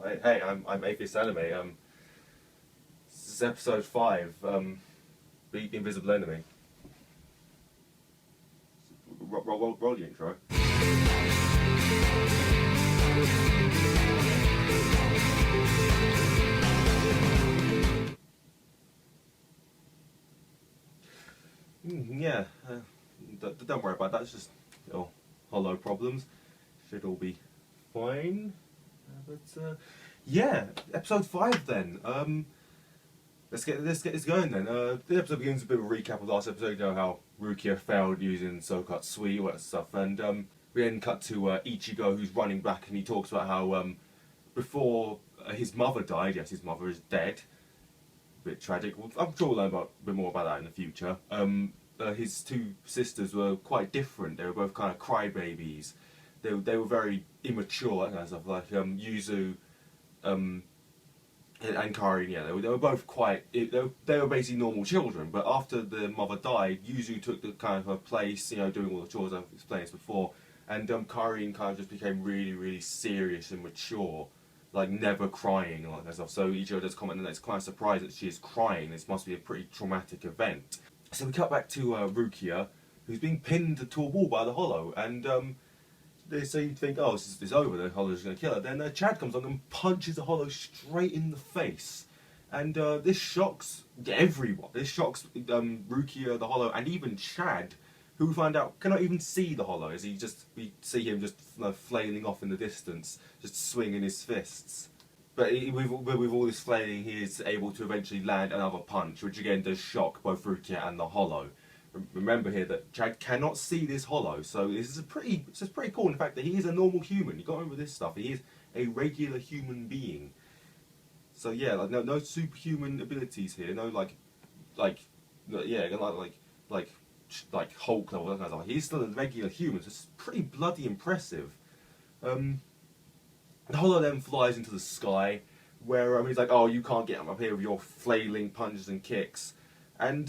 Oh, hey, I'm AtheistAnime. This is episode 5. Beat the Invisible Enemy. Roll the intro. Yeah, don't worry about that. It's just little hollow problems. Should all be fine. Yeah, episode 5 then. Let's get this going then. The episode begins with a bit of a recap of last episode. You know how Rukia failed using so-called sweet, all that stuff, and we then cut to Ichigo, who's running back, and he talks about how before his mother died. Yes, his mother is dead. A bit tragic. Well, I'm sure we'll learn a bit more about that in the future. His two sisters were quite different. They were both kind of crybabies. They were very immature, that kind of stuff. Like Yuzu, and Karin, yeah, they were both quite. They were basically normal children. But after the mother died, Yuzu took the kind of her place, you know, doing all the chores. I've explained this before, and Karin kind of just became really, really serious and mature, like never crying and all that stuff. So Ichigo does comment that it's quite surprised that she is crying. This must be a pretty traumatic event. So we cut back to Rukia, who's being pinned to a wall by the Hollow, and so you'd think, oh, this is over, the Hollow's going to kill her. Then Chad comes along and punches the Hollow straight in the face. And this shocks everyone. This shocks Rukia, the Hollow, and even Chad, who we find out cannot even see the Hollow, as we see him just flailing off in the distance, just swinging his fists. But with all this flailing, he is able to eventually land another punch, which again does shock both Rukia and the Hollow. Remember here that Chad cannot see this Hollow, so this is pretty cool in the fact that he is a normal human. You got to remember this stuff. He is a regular human being. So yeah, like no superhuman abilities here. No like Hulk level, that kind of stuff. He's still a regular human. So it's pretty bloody impressive. The Hollow then flies into the sky, where he's like, "Oh, you can't get up here with your flailing punches and kicks," and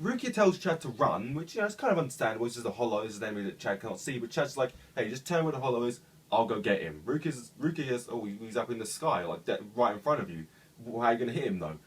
Rukia tells Chad to run, which, you know, is kind of understandable. This is the Hollow, this is an enemy that Chad cannot see, but Chad's like, hey, just tell me where the Hollow is, I'll go get him. Rukia's, oh, he's up in the sky, like right in front of you. How are you going to hit him, though?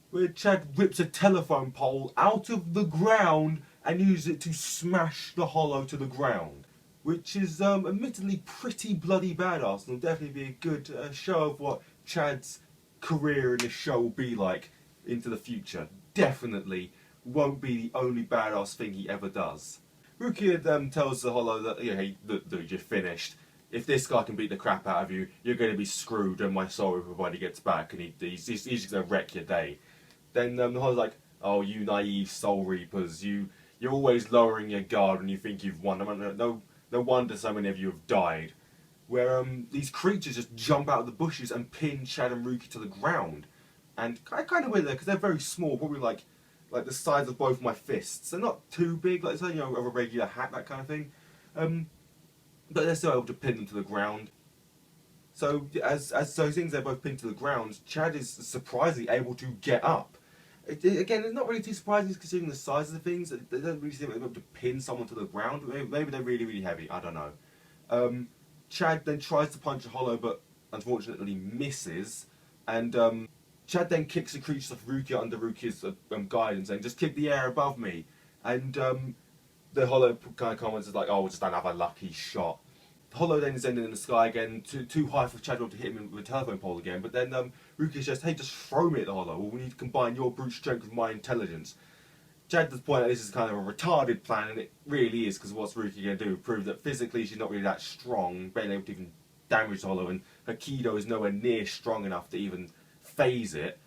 Where Chad whips a telephone pole out of the ground and uses it to smash the Hollow to the ground, which is admittedly pretty bloody badass, and will definitely be a good show of what Chad's career in this show will be like into the future. Definitely won't be the only badass thing he ever does. Rukia tells the Hollow that, yeah, hey, dude, you're finished. If this guy can beat the crap out of you, you're going to be screwed, and my soul reaper when he gets back, and he's just going to wreck your day. Then the Hollow's like, oh, you naive soul reapers, you're always lowering your guard when you think you've won. No wonder so many of you have died. Where these creatures just jump out of the bushes and pin Chad and Rukia to the ground. And kind of weird there, because they're very small, probably like the size of both my fists. They're not too big, like, you know, of a regular hat, that kind of thing. But they're still able to pin them to the ground. So as those things, they're both pinned to the ground, Chad is surprisingly able to get up. Again, it's not really too surprising considering the size of the things. They don't really seem able to pin someone to the ground. Maybe they're really, really heavy, I don't know. Chad then tries to punch a Hollow, but unfortunately misses. And Chad then kicks the creature off Rukia under Rukia's guidance, saying, just kick the air above me. And the Hollow kind of comments like, oh, just another lucky shot. The Hollow then is ending in the sky again, too high for Chad to hit him with a telephone pole again. But then Rukia says, hey, just throw me at the Hollow. Well, we need to combine your brute strength with my intelligence. Chad does point out this is kind of a retarded plan, and it really is, because what's Rukia going to do? Prove that physically she's not really that strong, barely able to even damage the Hollow, and her Kido is nowhere near strong enough to even phase it.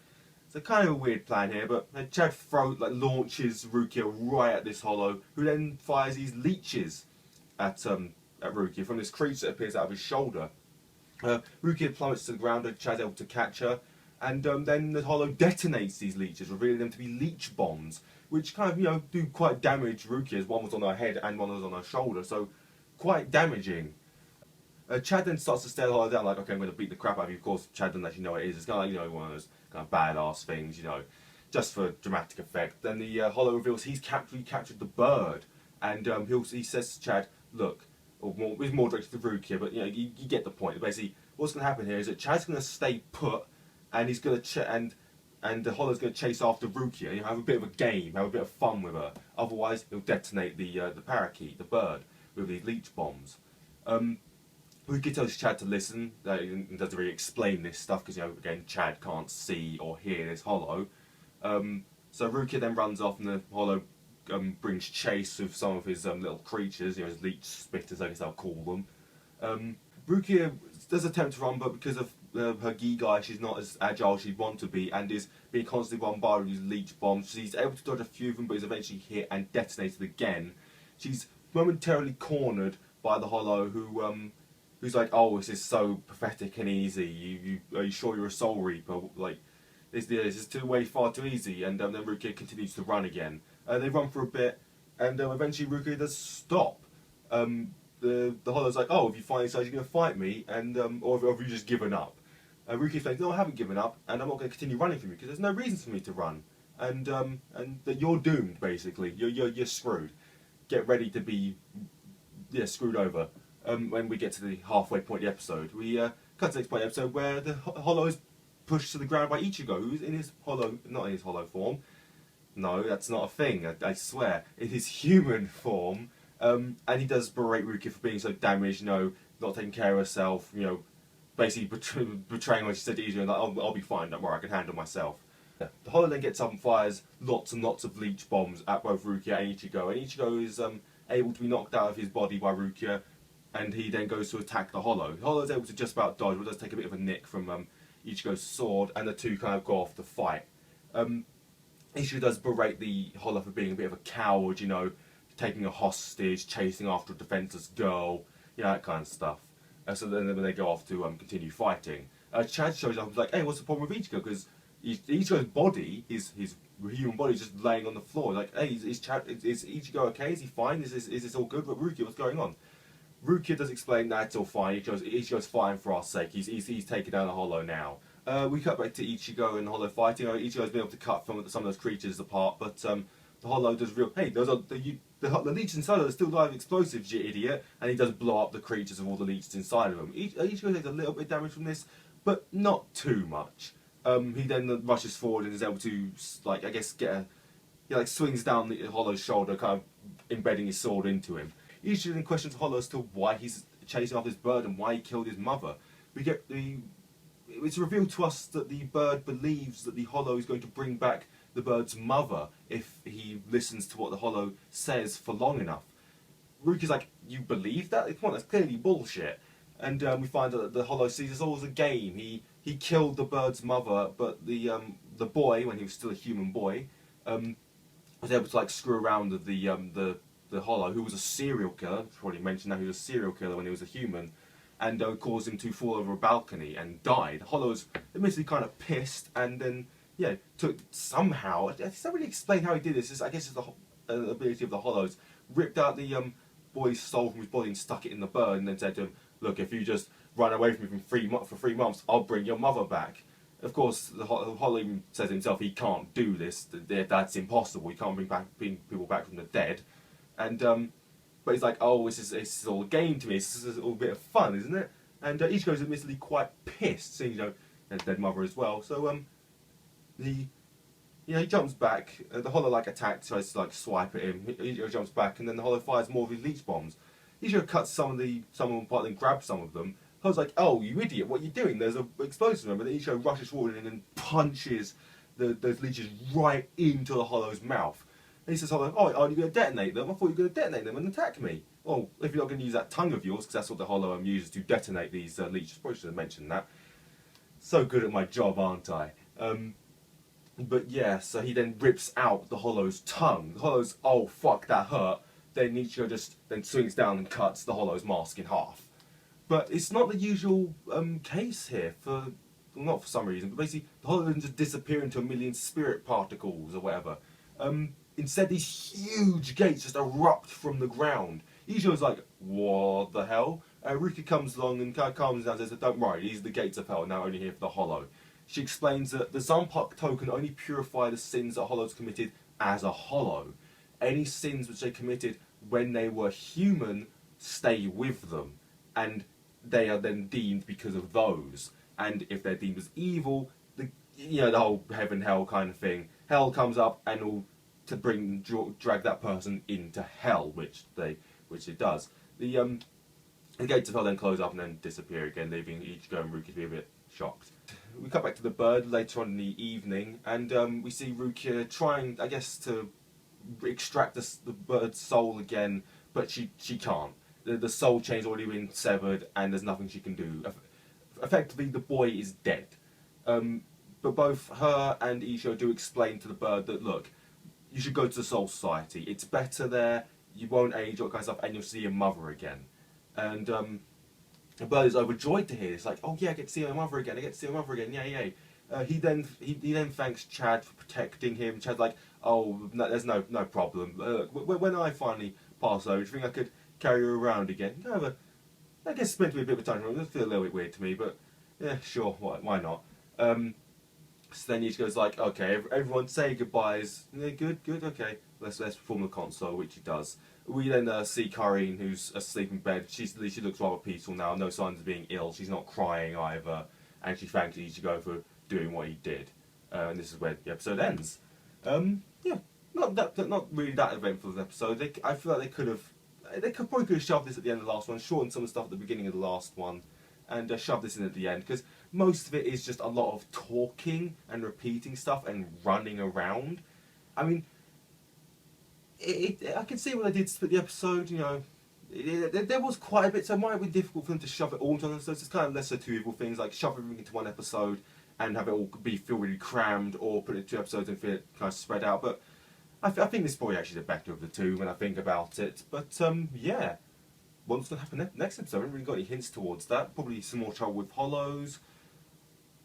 So kind of a weird plan here, but Chad launches Rukia right at this Hollow, who then fires these leeches at Rukia from this creature that appears out of his shoulder. Rukia plummets to the ground, and Chad's able to catch her, and then the Hollow detonates these leeches, revealing them to be leech bombs, which kind of, you know, do quite damage Rukia, as one was on her head and one was on her shoulder, so quite damaging. Chad then starts to stare the Hollow down, like, okay, I'm going to beat the crap out of you. Of course, Chad doesn't actually know what it is. It's kind of like, you know, one of those kind of badass things, you know, just for dramatic effect. Then the Hollow reveals he's captured the bird, and he says to Chad, look, or it's more directed to Rukia, but you know, you get the point. Basically, what's going to happen here is that Chad's going to stay put, and he's going to and the Hollow's going to chase after Rukia. Have a bit of a game, have a bit of fun with her. Otherwise, he'll detonate the parakeet, the bird, with these leech bombs. Rukia tells Chad to listen. He doesn't really explain this stuff because, again, Chad can't see or hear this Hollow. So Rukia then runs off, and the Hollow brings chase with some of his little creatures, his leech spitters, I guess I'll call them. Rukia does attempt to run, but because of her gi guy, she's not as agile as she'd want to be, and is being constantly bombarded with these leech bombs. She's able to dodge a few of them, but is eventually hit and detonated again. She's momentarily cornered by the Hollow, who's like, "Oh, this is so pathetic and easy. Are you sure you're a Soul Reaper? Like, this is far too easy." And then Rukia continues to run again. They run for a bit, and eventually Rukia does stop. The Hollow's like, "Oh, have you finally decided you're going to fight me, and or have you just given up?" Rukia thinks, "No, I haven't given up, and I'm not going to continue running from you because there's no reason for me to run, and that you're doomed. Basically, you're screwed. Get ready to be screwed over." When we get to the halfway point of the episode, we cut to the next point of the episode where the Hollow is pushed to the ground by Ichigo, who's in his not in his Hollow form. No, that's not a thing. I swear, in his human form. And he does berate Rukia for being so damaged, not taking care of herself, basically betraying what she said to Ichigo, like, I'll be fine, don't worry, I can handle myself. Yeah. The Hollow then gets up and fires lots and lots of leech bombs at both Rukia and Ichigo is able to be knocked out of his body by Rukia, and he then goes to attack the Hollow. The Hollow is able to just about dodge, but does take a bit of a nick from Ichigo's sword, and the two kind of go off to fight. Ichigo does berate the Hollow for being a bit of a coward, taking a hostage, chasing after a defenseless girl, that kind of stuff. So then when they go off to continue fighting, Chad shows up and is like, "Hey, what's the problem with Ichigo?" Because Ichigo's body, his human body, is just laying on the floor. Like, "Hey, is Ichigo okay? Is he fine? Is this all good? But Rukia, what's going on?" Rukia does explain that it's all fine. Ichigo's fine for our sake. He's taken down the Hollow now. We cut back to Ichigo and Hollow fighting. Ichigo's been able to cut some of those creatures apart, but the Hollow does hey, those are the leeches inside of them still live explosives, you idiot, and he does blow up the creatures of all the leeches inside of them. Ichigo takes a little bit of damage from this, but not too much. He then rushes forward and is able to, I guess, swings down the Hollow's shoulder, kind of embedding his sword into him. Ichigo then questions Hollow as to why he's chasing after this bird and why he killed his mother. It's revealed to us that the bird believes that the Hollow is going to bring back the bird's mother if he listens to what the Hollow says for long enough. Rukia's like, "You believe that? Come on, that's clearly bullshit." And we find out that the Hollow sees this all as a game. He killed the bird's mother, but the boy, when he was still a human boy, was able to screw around with the Hollow, who was a serial killer. Probably mentioned that he was a serial killer when he was a human, and caused him to fall over a balcony and die. The Hollow was admittedly kind of pissed, and then took somehow. I don't really explain how he did this. I guess it's the ability of the Hollows. Ripped out the boy's soul from his body and stuck it in the bird, and then said to him, "Look, if you just run away from me for 3 months, I'll bring your mother back." Of course, the Hollow even says himself he can't do this. That's impossible. He can't bring people back from the dead. And but he's like, "Oh, this is all a game to me. This is all a bit of fun, isn't it?" And Ichigo's admittedly quite pissed, seeing his dead mother as well. So he jumps back. The Hollow attacks, tries to swipe at him. Ichigo jumps back, and then the Hollow fires more of his leech bombs. Ichigo cuts some of them apart, then grabs some of them. Hollow's like, "Oh, you idiot! What are you doing? There's an explosive." But then Ichigo rushes forward and then punches those leeches right into the Hollow's mouth. And he says, "Oh, are you going to detonate them? I thought you were going to detonate them and attack me." "Well, if you're not going to use that tongue of yours, because that's what the Hollow uses to detonate these leeches." Probably should have mentioned that. So good at my job, aren't I? But yeah, so he then rips out the Hollow's tongue. The Hollow's, "Oh fuck, that hurt." Then Ichigo just then swings down and cuts the Hollow's mask in half. But it's not the usual case here, not for some reason, but basically the Hollow doesn't just disappear into a million spirit particles or whatever. Instead, these huge gates just erupt from the ground. Ichigo's like, "What the hell?" Rukia comes along and kind of calms down and says, "Don't worry, these are the gates of hell, now only here for the Hollow." She explains that the Zanpakuto token only purify the sins that Hollows committed as a Hollow. Any sins which they committed when they were human stay with them. And they are then deemed because of those. And if they're deemed as evil, the whole heaven hell kind of thing. Hell comes up and will drag that person into hell, which it does. The gates of hell then close up and then disappear again, leaving Ichigo and Rukia to be a bit shocked. We come back to the bird later on in the evening, and we see Rukia trying, I guess, to extract the bird's soul again, but she can't. The soul chain's already been severed, and there's nothing she can do. Effectively, the boy is dead. But both her and Ichigo do explain to the bird that, look, you should go to the Soul Society. It's better there, you won't age, all that kind of stuff, and you'll see your mother again. And the bird is overjoyed to hear. It's like, oh yeah, I get to see my mother again, yay. He then thanks Chad for protecting him. Chad's like, oh, no, there's no problem. When I finally pass over, do you think I could carry her around again? No, I guess it's meant to be a bit of a time. It does feel a little bit weird to me, but yeah, sure, why not? So then he goes like, okay, everyone say goodbyes. Yeah, good, okay. Let's perform the console, which he does. We then see Karine, who's asleep in bed. She looks rather peaceful now, no signs of being ill. She's not crying either, and she thanks Ichigo for doing what he did. And this is where the episode ends. Yeah, not really that eventful of an episode. I feel like they probably could have shoved this at the end of the last one, shortened some of the stuff at the beginning of the last one, and shoved this in at the end, because most of it is just a lot of talking and repeating stuff and running around. I mean, I can see what they did to split the episode, there was quite a bit, so it might be difficult for them to shove it all into one episode. It's kind of lesser two evil things, like shove everything into one episode and have it all feel really crammed, or put it in 2 episodes and feel it kind of spread out. But I think this is probably actually the better of the two when I think about it. But yeah, what's going to happen next episode? I haven't really got any hints towards that. Probably some more trouble with Hollows.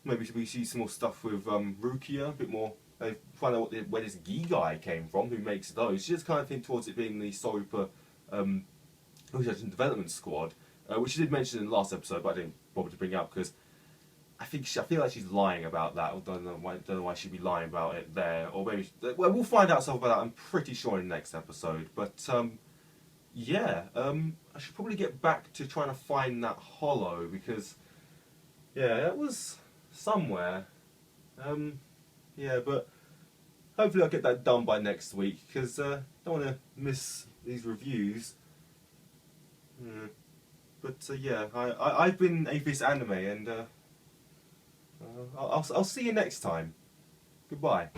Maybe we see some more stuff with Rukia, a bit more. Find out where this Gi guy came from, who makes those. She just kind of think towards it being the Sorupa Research and Development Squad, which she did mention in the last episode, but I didn't bother to bring it up because I feel like she's lying about that. I don't know why she'd be lying about it there, or maybe we'll find out something about that. I'm pretty sure in the next episode. But yeah, I should probably get back to trying to find that Hollow, because yeah, that was somewhere. Yeah, but hopefully I'll get that done by next week, because I don't want to miss these reviews. But yeah, I've been AtheistAnime, and I'll see you next time. Goodbye.